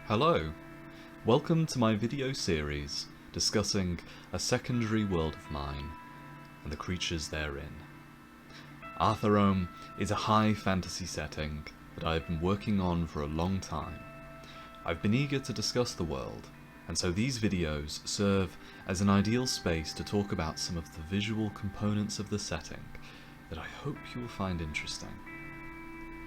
Hello, welcome to my video series discussing a secondary world of mine and the creatures therein. Artharom is a high fantasy setting that I have been working on for a long time. I've been eager to discuss the world, and so these videos serve as an ideal space to talk about some of the visual components of the setting that I hope you will find interesting.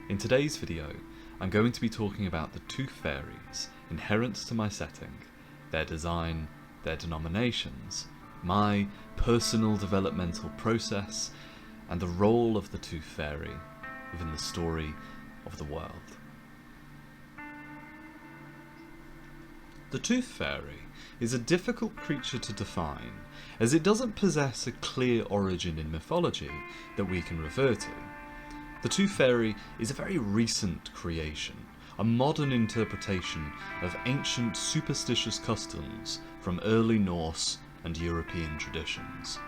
In today's video, I'm going to be talking about the tooth fairies inherent to my setting, their design, their denominations, my personal developmental process, and the role of the tooth fairy within the story of the world. The tooth fairy is a difficult creature to define, as it doesn't possess a clear origin in mythology that we can refer to. The tooth fairy is a very recent creation, a modern interpretation of ancient superstitious customs from early Norse and European traditions.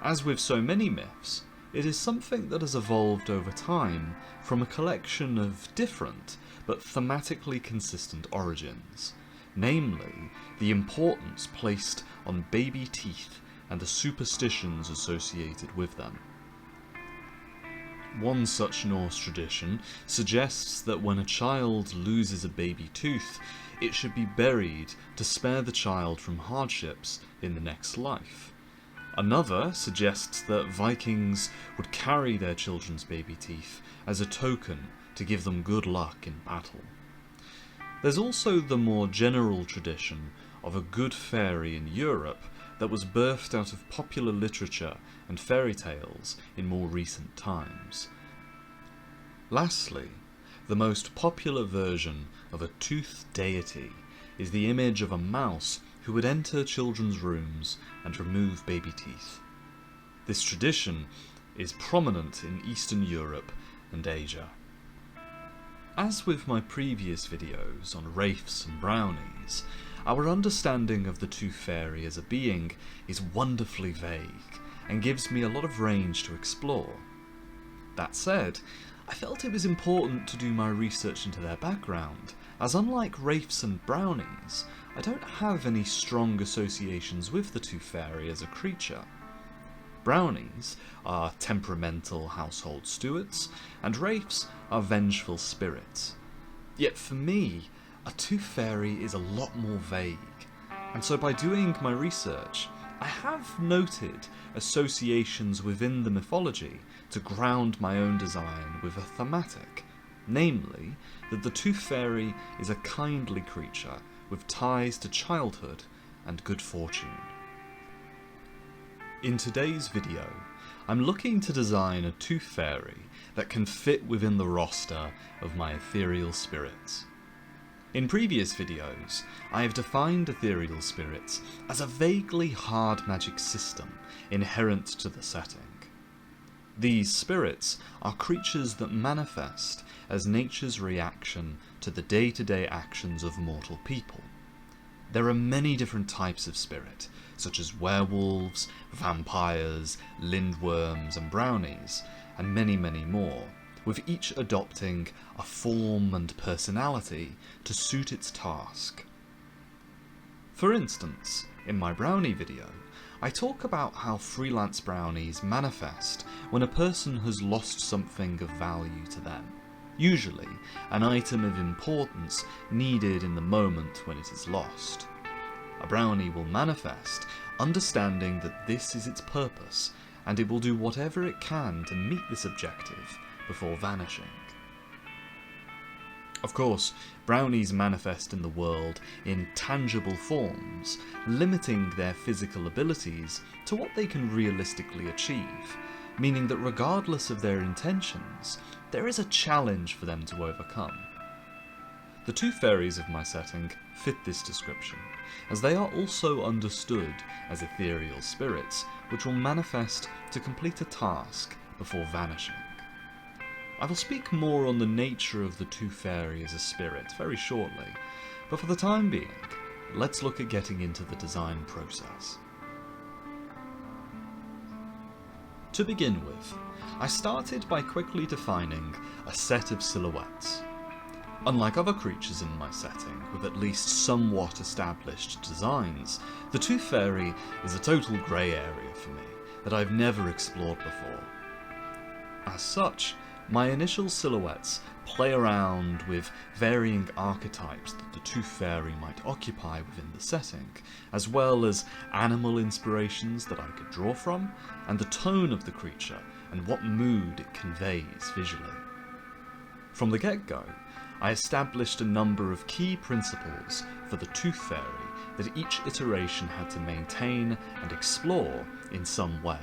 As with so many myths, it is something that has evolved over time from a collection of different but thematically consistent origins, namely the importance placed on baby teeth and the superstitions associated with them. One such Norse tradition suggests that when a child loses a baby tooth, it should be buried to spare the child from hardships in the next life. Another suggests that Vikings would carry their children's baby teeth as a token to give them good luck in battle. There's also the more general tradition of a good fairy in Europe that was birthed out of popular literature and fairy tales in more recent times. Lastly, the most popular version of a toothed deity is the image of a mouse who would enter children's rooms and remove baby teeth. This tradition is prominent in Eastern Europe and Asia. As with my previous videos on wraiths and brownies, our understanding of the tooth fairy as a being is wonderfully vague and gives me a lot of range to explore. That said, I felt it was important to do my research into their background, as unlike wraiths and brownies, I don't have any strong associations with the tooth fairy as a creature. Brownies are temperamental household stewards, and wraiths are vengeful spirits. Yet for me, a tooth fairy is a lot more vague, and so by doing my research, I have noted associations within the mythology to ground my own design with a thematic, namely that the tooth fairy is a kindly creature with ties to childhood and good fortune. In today's video, I'm looking to design a tooth fairy that can fit within the roster of my Ethereal Spirits. In previous videos, I have defined Ethereal Spirits as a vaguely hard magic system inherent to the setting. These spirits are creatures that manifest as nature's reaction to the day-to-day actions of mortal people. There are many different types of spirit, such as werewolves, vampires, lindworms and brownies, and many more, with each adopting a form and personality to suit its task. For instance, in my brownie video, I talk about how freelance brownies manifest when a person has lost something of value to them, usually an item of importance needed in the moment when it is lost. A brownie will manifest understanding that this is its purpose, and it will do whatever it can to meet this objective before vanishing. Of course, brownies manifest in the world in tangible forms, limiting their physical abilities to what they can realistically achieve, meaning that regardless of their intentions, there is a challenge for them to overcome. The tooth fairies of my setting fit this description, as they are also understood as ethereal spirits which will manifest to complete a task before vanishing. I will speak more on the nature of the tooth fairy as a spirit very shortly, but for the time being, let's look at getting into the design process. To begin with, I started by quickly defining a set of silhouettes. Unlike other creatures in my setting, with at least somewhat established designs, the Tooth Fairy is a total grey area for me that I've never explored before. As such, my initial silhouettes play around with varying archetypes that the Tooth Fairy might occupy within the setting, as well as animal inspirations that I could draw from, and the tone of the creature and what mood it conveys visually. From the get-go, I established a number of key principles for the Tooth Fairy that each iteration had to maintain and explore in some way.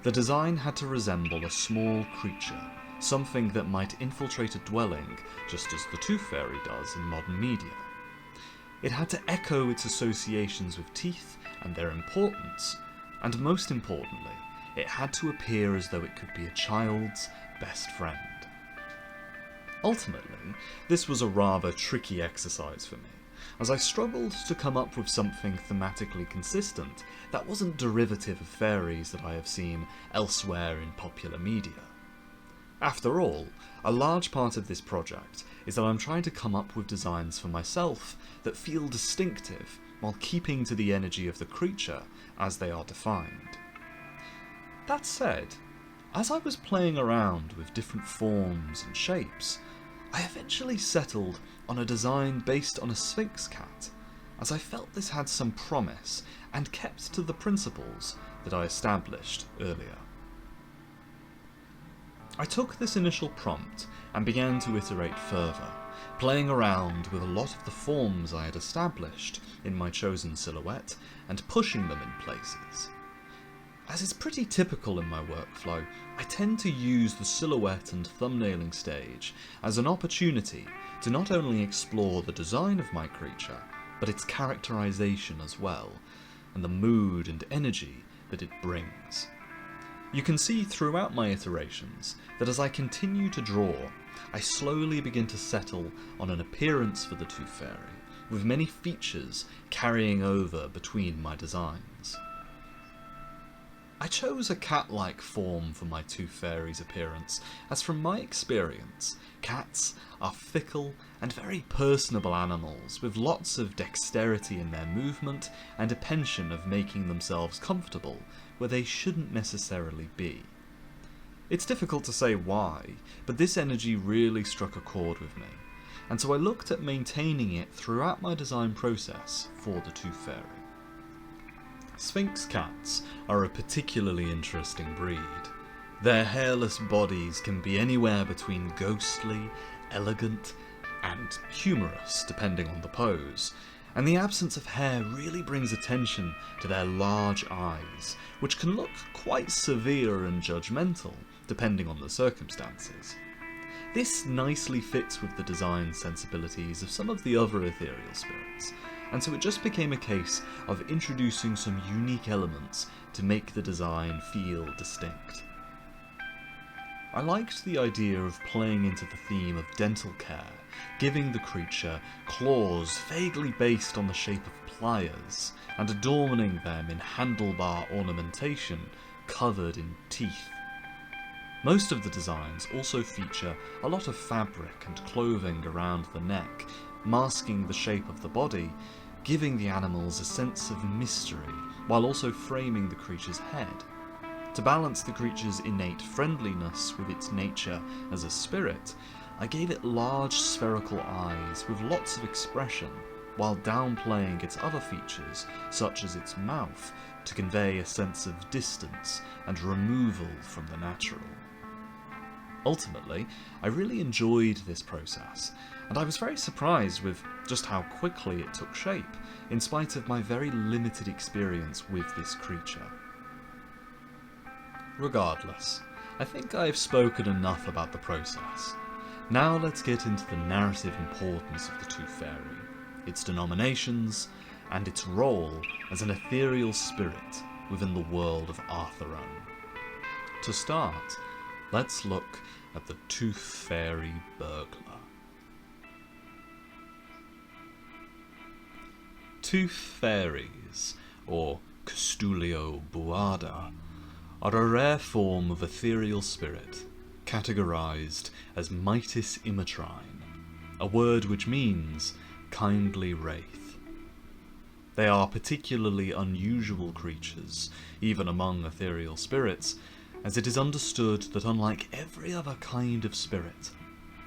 The design had to resemble a small creature, something that might infiltrate a dwelling just as the Tooth Fairy does in modern media. It had to echo its associations with teeth and their importance, and most importantly, it had to appear as though it could be a child's best friend. Ultimately, this was a rather tricky exercise for me, as I struggled to come up with something thematically consistent that wasn't derivative of fairies that I have seen elsewhere in popular media. After all, a large part of this project is that I'm trying to come up with designs for myself that feel distinctive while keeping to the energy of the creature as they are defined. That said, as I was playing around with different forms and shapes, I eventually settled on a design based on a Sphinx cat, as I felt this had some promise and kept to the principles that I established earlier. I took this initial prompt and began to iterate further, playing around with a lot of the forms I had established in my chosen silhouette and pushing them in places. As is pretty typical in my workflow, I tend to use the silhouette and thumbnailing stage as an opportunity to not only explore the design of my creature, but its characterization as well, and the mood and energy that it brings. You can see throughout my iterations that as I continue to draw, I slowly begin to settle on an appearance for the Tooth Fairy, with many features carrying over between my designs. I chose a cat-like form for my Tooth Fairy's appearance, as from my experience, cats are fickle and very personable animals with lots of dexterity in their movement and a penchant of making themselves comfortable where they shouldn't necessarily be. It's difficult to say why, but this energy really struck a chord with me, and so I looked at maintaining it throughout my design process for the Tooth Fairy. Sphinx cats are a particularly interesting breed. Their hairless bodies can be anywhere between ghostly, elegant, and humorous, depending on the pose, and the absence of hair really brings attention to their large eyes, which can look quite severe and judgmental, depending on the circumstances. This nicely fits with the design sensibilities of some of the other Ethereal Spirits, and so it just became a case of introducing some unique elements to make the design feel distinct. I liked the idea of playing into the theme of dental care, giving the creature claws vaguely based on the shape of pliers, and adorning them in handlebar ornamentation covered in teeth. Most of the designs also feature a lot of fabric and clothing around the neck, masking the shape of the body, giving the animals a sense of mystery, while also framing the creature's head. To balance the creature's innate friendliness with its nature as a spirit, I gave it large spherical eyes with lots of expression, while downplaying its other features, such as its mouth, to convey a sense of distance and removal from the natural. Ultimately, I really enjoyed this process, and I was very surprised with just how quickly it took shape, in spite of my very limited experience with this creature. Regardless, I think I've spoken enough about the process. Now let's get into the narrative importance of the Tooth Fairy, its denominations, and its role as an ethereal spirit within the world of Artisan. To start, let's look at the Tooth Fairy Burglar. Tooth Fairies, or Custulio Buada, are a rare form of ethereal spirit, categorized as Mitis Imatrine, a word which means kindly wraith. They are particularly unusual creatures, even among ethereal spirits, as it is understood that unlike every other kind of spirit,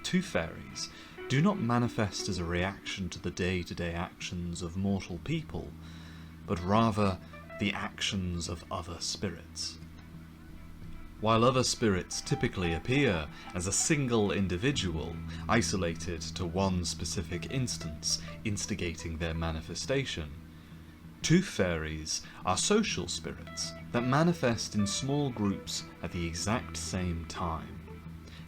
tooth fairies do not manifest as a reaction to the day-to-day actions of mortal people, but rather the actions of other spirits. While other spirits typically appear as a single individual, isolated to one specific instance, instigating their manifestation, tooth fairies are social spirits that manifest in small groups at the exact same time.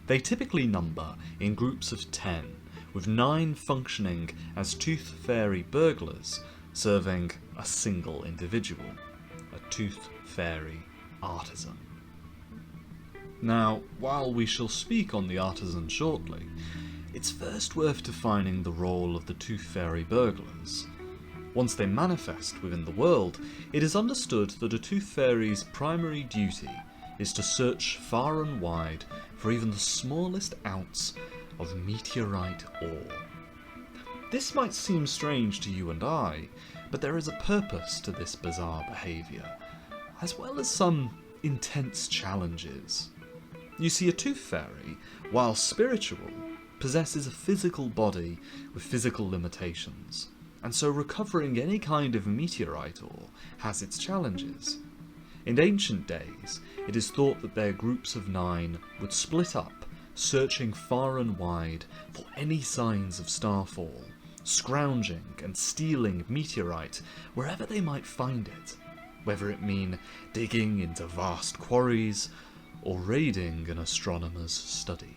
They typically number in groups of 10, with 9 functioning as tooth fairy burglars, serving a single individual, a tooth fairy artisan. Now, while we shall speak on the artisan shortly, it's first worth defining the role of the tooth fairy burglars. Once they manifest within the world, it is understood that a tooth fairy's primary duty is to search far and wide for even the smallest ounce of meteorite ore. This might seem strange to you and I, but there is a purpose to this bizarre behaviour, as well as some intense challenges. You see, a tooth fairy, while spiritual, possesses a physical body with physical limitations, and so recovering any kind of meteorite ore has its challenges. In ancient days, it is thought that their groups of 9 would split up, searching far and wide for any signs of starfall, scrounging and stealing meteorite wherever they might find it, whether it mean digging into vast quarries or raiding an astronomer's study.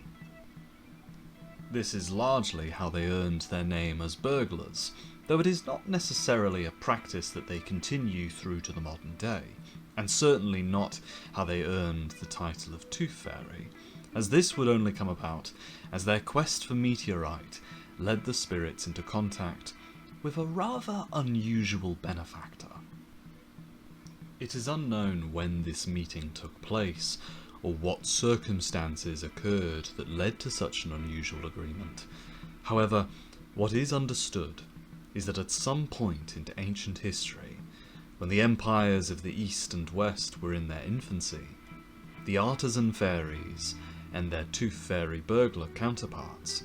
This is largely how they earned their name as burglars, though it is not necessarily a practice that they continue through to the modern day, and certainly not how they earned the title of tooth fairy, as this would only come about as their quest for meteorite led the spirits into contact with a rather unusual benefactor. It is unknown when this meeting took place, or what circumstances occurred that led to such an unusual agreement. However, what is understood is that at some point in ancient history, when the empires of the East and West were in their infancy, the artisan fairies and their tooth fairy burglar counterparts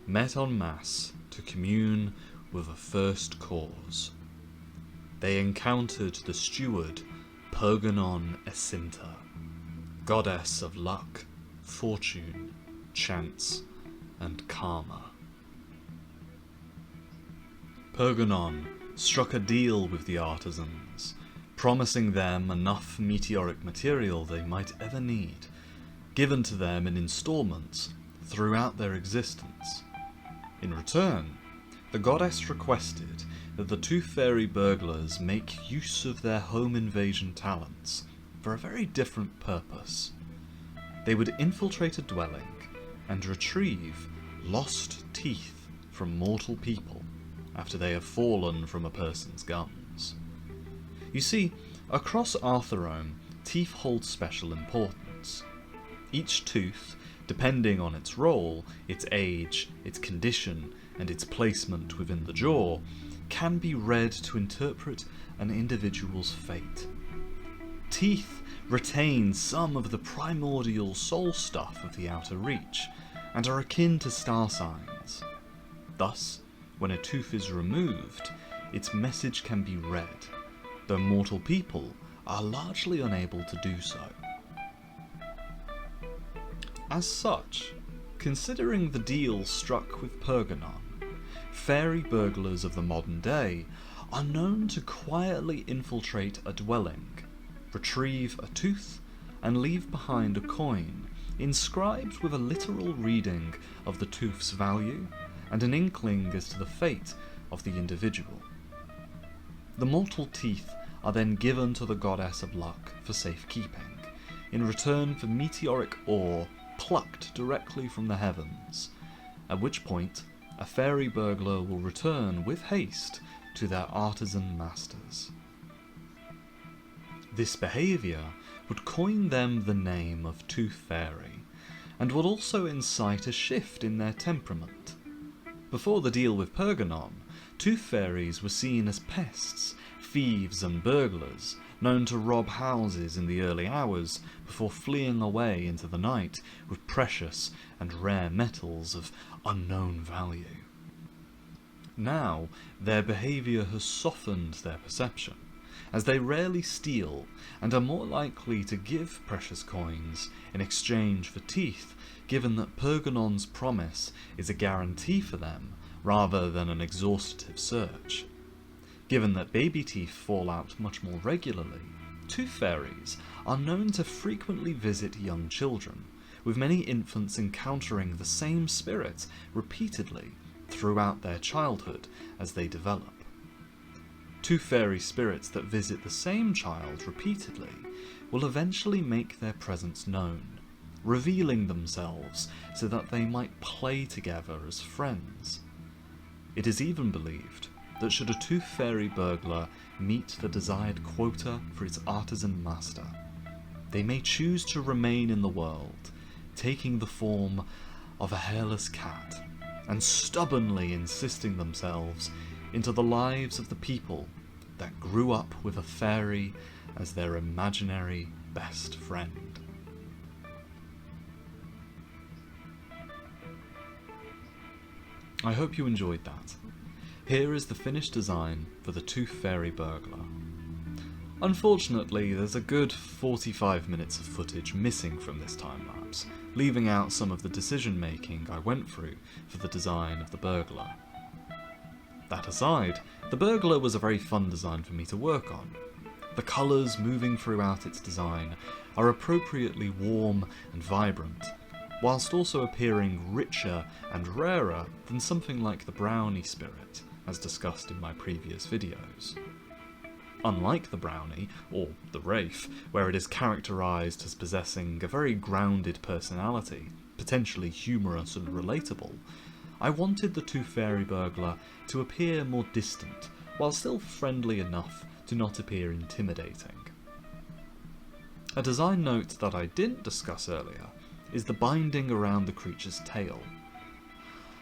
met en masse to commune with a first cause. They encountered the steward Pergonon Esinta, goddess of luck, fortune, chance, and karma. Pergonon struck a deal with the artisans, promising them enough meteoric material they might ever need, given to them in installments throughout their existence. In return, the goddess requested that the tooth fairy burglars make use of their home invasion talents for a very different purpose. They would infiltrate a dwelling and retrieve lost teeth from mortal people after they have fallen from a person's gums. You see, across Artherome, teeth hold special importance. Each tooth, depending on its role, its age, its condition, and its placement within the jaw, can be read to interpret an individual's fate. Teeth retain some of the primordial soul stuff of the outer reach, and are akin to star signs. Thus, when a tooth is removed, its message can be read, though mortal people are largely unable to do so. As such, considering the deal struck with Pergonon, fairy burglars of the modern day are known to quietly infiltrate a dwelling, retrieve a tooth, and leave behind a coin inscribed with a literal reading of the tooth's value and an inkling as to the fate of the individual. The mortal teeth are then given to the goddess of luck for safekeeping, in return for meteoric ore plucked directly from the heavens, at which point a fairy burglar will return with haste to their artisan masters. This behaviour would coin them the name of Tooth Fairy, and would also incite a shift in their temperament. Before the deal with Pergamon, tooth fairies were seen as pests, thieves and burglars, known to rob houses in the early hours before fleeing away into the night with precious and rare metals of unknown value. Now, their behaviour has softened their perception, as they rarely steal and are more likely to give precious coins in exchange for teeth, given that Pergamon's promise is a guarantee for them rather than an exhaustive search. Given that baby teeth fall out much more regularly, tooth fairies are known to frequently visit young children, with many infants encountering the same spirit repeatedly throughout their childhood as they develop. Tooth fairy spirits that visit the same child repeatedly will eventually make their presence known, revealing themselves so that they might play together as friends. It is even believed that should a tooth fairy burglar meet the desired quota for its artisan master, they may choose to remain in the world, taking the form of a hairless cat, and stubbornly insisting themselves into the lives of the people that grew up with a fairy as their imaginary best friend. I hope you enjoyed that. Here is the finished design for the Tooth Fairy Burglar. Unfortunately, there's a good 45 minutes of footage missing from this time-lapse, leaving out some of the decision-making I went through for the design of the Burglar. That aside, the Burglar was a very fun design for me to work on. The colours moving throughout its design are appropriately warm and vibrant, whilst also appearing richer and rarer than something like the Brownie Spirit, as discussed in my previous videos. Unlike the Brownie, or the Wraith, where it is characterised as possessing a very grounded personality, potentially humorous and relatable, I wanted the Tooth Fairy Burglar to appear more distant, while still friendly enough to not appear intimidating. A design note that I didn't discuss earlier is the binding around the creature's tail.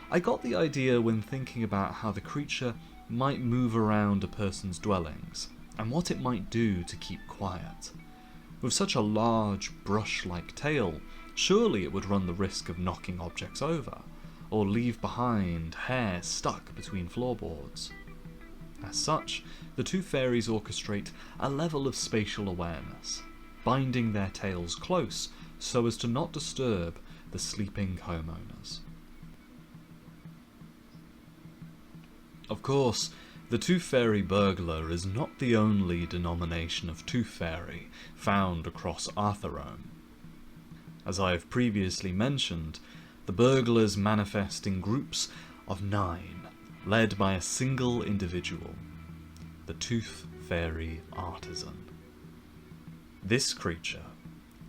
I got the idea when thinking about how the creature might move around a person's dwellings, and what it might do to keep quiet. With such a large, brush-like tail, surely it would run the risk of knocking objects over, or leave behind hair stuck between floorboards. As such, the two fairies orchestrate a level of spatial awareness, binding their tails close so as to not disturb the sleeping homeowners. Of course, the Tooth Fairy Burglar is not the only denomination of Tooth Fairy found across Artisan. As I have previously mentioned, the burglars manifest in groups of 9, led by a single individual, the Tooth Fairy Artisan. This creature,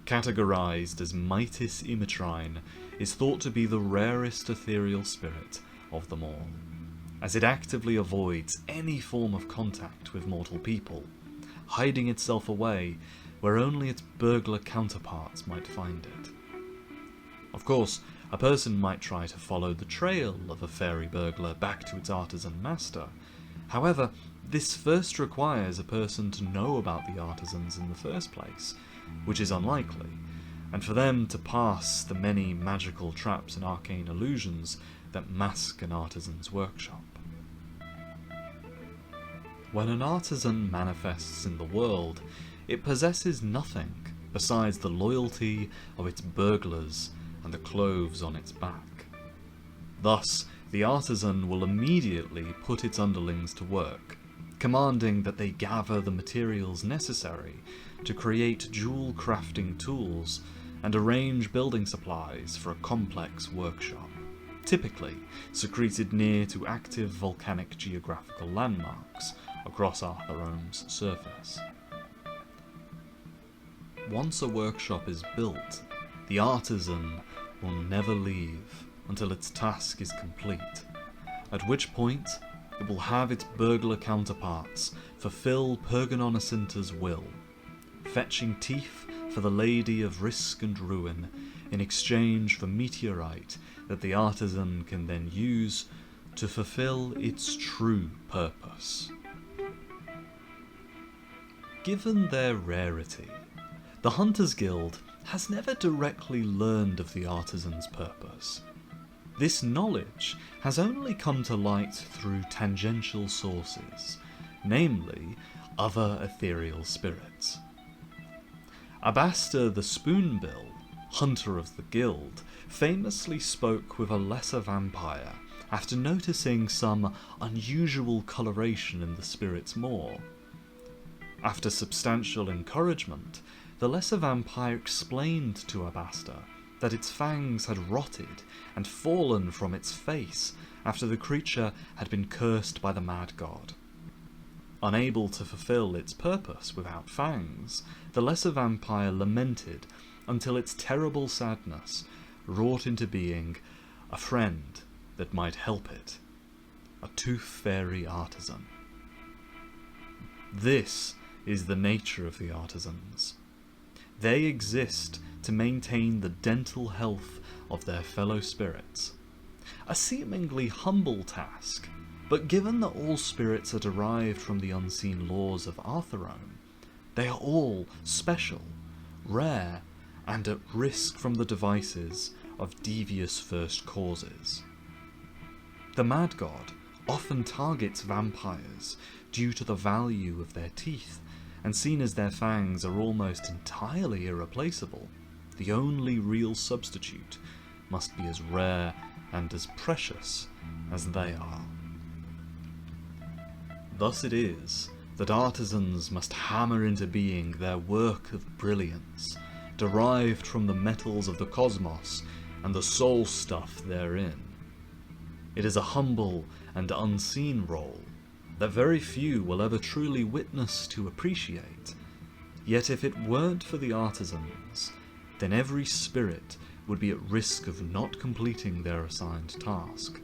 categorized as Mitis Imitrine, is thought to be the rarest ethereal spirit of them all, as it actively avoids any form of contact with mortal people, hiding itself away where only its burglar counterparts might find it. Of course, a person might try to follow the trail of a fairy burglar back to its artisan master. However, this first requires a person to know about the artisans in the first place, which is unlikely, and for them to pass the many magical traps and arcane illusions that mask an artisan's workshop. When an artisan manifests in the world, it possesses nothing besides the loyalty of its burglars and the clothes on its back. Thus, the artisan will immediately put its underlings to work, commanding that they gather the materials necessary to create jewel crafting tools and arrange building supplies for a complex workshop, typically secreted near to active volcanic geographical landmarks across Artharome's surface. Once a workshop is built, the artisan will never leave until its task is complete, at which point it will have its burglar counterparts fulfill Pergamon Acinta's will, fetching teeth for the Lady of Risk and Ruin in exchange for meteorite that the artisan can then use to fulfill its true purpose. Given their rarity, the Hunters Guild has never directly learned of the Artisan's purpose. This knowledge has only come to light through tangential sources, namely other ethereal spirits. Abasta the Spoonbill, hunter of the guild, famously spoke with a lesser vampire after noticing some unusual coloration in the spirit's maw. After substantial encouragement, the lesser vampire explained to Abasta that its fangs had rotted and fallen from its face after the creature had been cursed by the mad god. Unable to fulfill its purpose without fangs, the lesser vampire lamented until its terrible sadness wrought into being a friend that might help it, a tooth fairy artisan. This is the nature of the artisans. They exist to maintain the dental health of their fellow spirits. A seemingly humble task, but given that all spirits are derived from the unseen laws of Artherone, they are all special, rare, and at risk from the devices of devious first causes. The Mad God often targets vampires due to the value of their teeth, and seen as their fangs are almost entirely irreplaceable, the only real substitute must be as rare and as precious as they are. Thus it is that artisans must hammer into being their work of brilliance, derived from the metals of the cosmos and the soul stuff therein. It is a humble and unseen role that very few will ever truly witness to appreciate. Yet if it weren't for the artisans, then every spirit would be at risk of not completing their assigned task.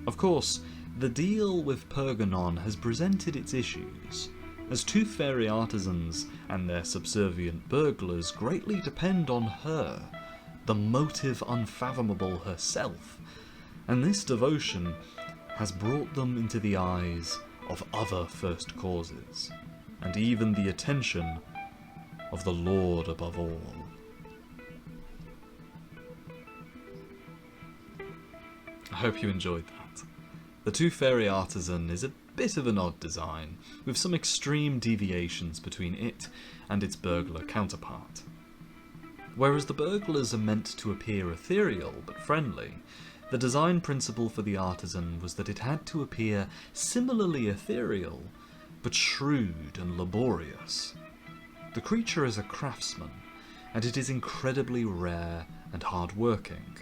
Of course, the deal with Pergamon has presented its issues, as tooth fairy artisans and their subservient burglars greatly depend on her, the motive unfathomable herself, and this devotion has brought them into the eyes of other first causes, and even the attention of the Lord above all. I hope you enjoyed that. The Tooth Fairy Artisan is a bit of an odd design, with some extreme deviations between it and its Burglar counterpart. Whereas the Burglars are meant to appear ethereal but friendly, the design principle for the Artisan was that it had to appear similarly ethereal, but shrewd and laborious. The creature is a craftsman, and it is incredibly rare and hard-working.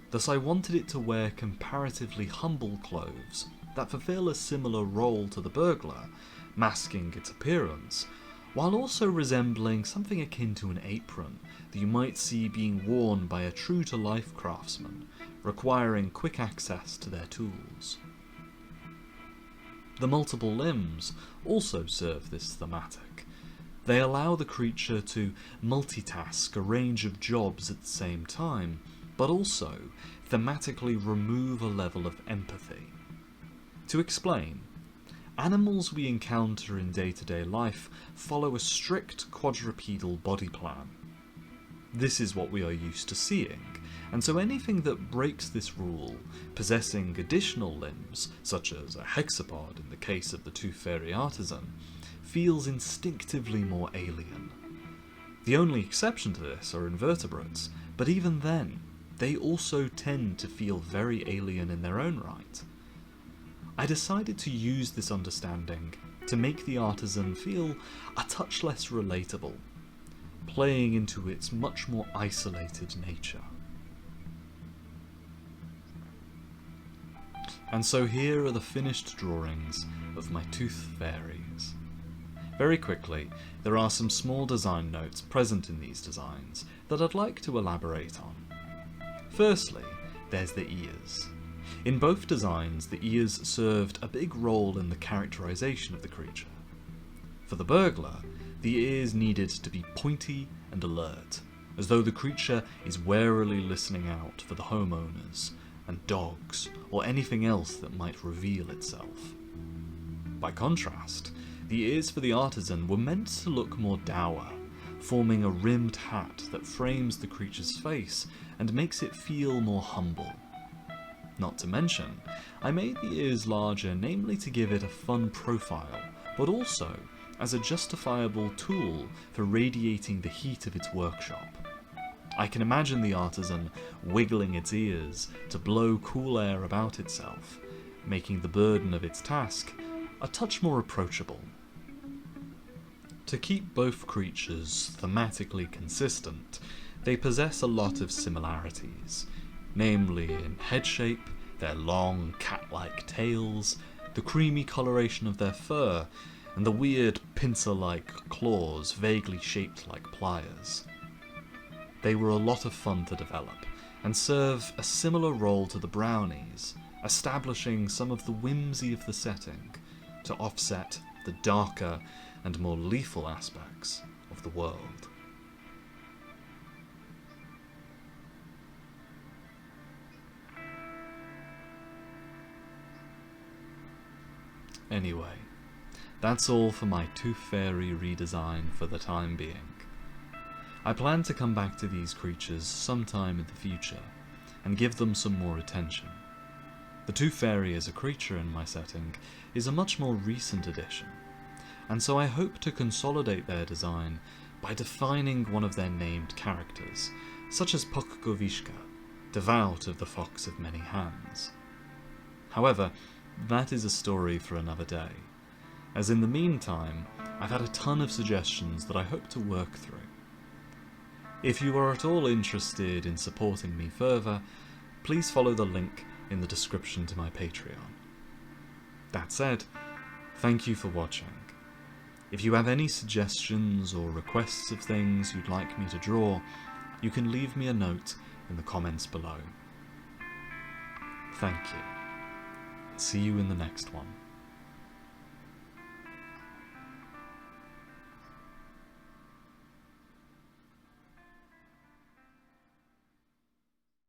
Thus I wanted it to wear comparatively humble clothes that fulfill a similar role to the Burglar, masking its appearance, while also resembling something akin to an apron that you might see being worn by a true-to-life craftsman, requiring quick access to their tools. The multiple limbs also serve this thematic. They allow the creature to multitask a range of jobs at the same time, but also thematically remove a level of empathy. To explain, animals we encounter in day-to-day life follow a strict quadrupedal body plan. This is what we are used to seeing, and so anything that breaks this rule, possessing additional limbs, such as a hexapod in the case of the Tooth Fairy Artisan, feels instinctively more alien. The only exception to this are invertebrates, but even then, they also tend to feel very alien in their own right. I decided to use this understanding to make the Artisan feel a touch less relatable, playing into its much more isolated nature. And so here are the finished drawings of my tooth fairies. Very quickly, there are some small design notes present in these designs that I'd like to elaborate on. Firstly, there's the ears. In both designs, the ears served a big role in the characterization of the creature. For the Burglar, the ears needed to be pointy and alert, as though the creature is warily listening out for the homeowners and dogs, or anything else that might reveal itself. By contrast, the ears for the Artisan were meant to look more dour, forming a rimmed hat that frames the creature's face and makes it feel more humble. Not to mention, I made the ears larger namely to give it a fun profile, but also as a justifiable tool for radiating the heat of its workshop. I can imagine the Artisan wiggling its ears to blow cool air about itself, making the burden of its task a touch more approachable. To keep both creatures thematically consistent, they possess a lot of similarities, namely in head shape, their long cat-like tails, the creamy coloration of their fur, and the weird pincer-like claws vaguely shaped like pliers. They were a lot of fun to develop, and serve a similar role to the brownies, establishing some of the whimsy of the setting to offset the darker and more lethal aspects of the world. Anyway, that's all for my Tooth Fairy redesign for the time being. I plan to come back to these creatures sometime in the future, and give them some more attention. The Tooth Fairy as a creature in my setting is a much more recent addition, and so I hope to consolidate their design by defining one of their named characters, such as Pokgovishka, devout of the Fox of Many Hands. However, that is a story for another day, as in the meantime, I've had a ton of suggestions that I hope to work through. If you are at all interested in supporting me further, please follow the link in the description to my Patreon. That said, thank you for watching. If you have any suggestions or requests of things you'd like me to draw, you can leave me a note in the comments below. Thank you. See you in the next one.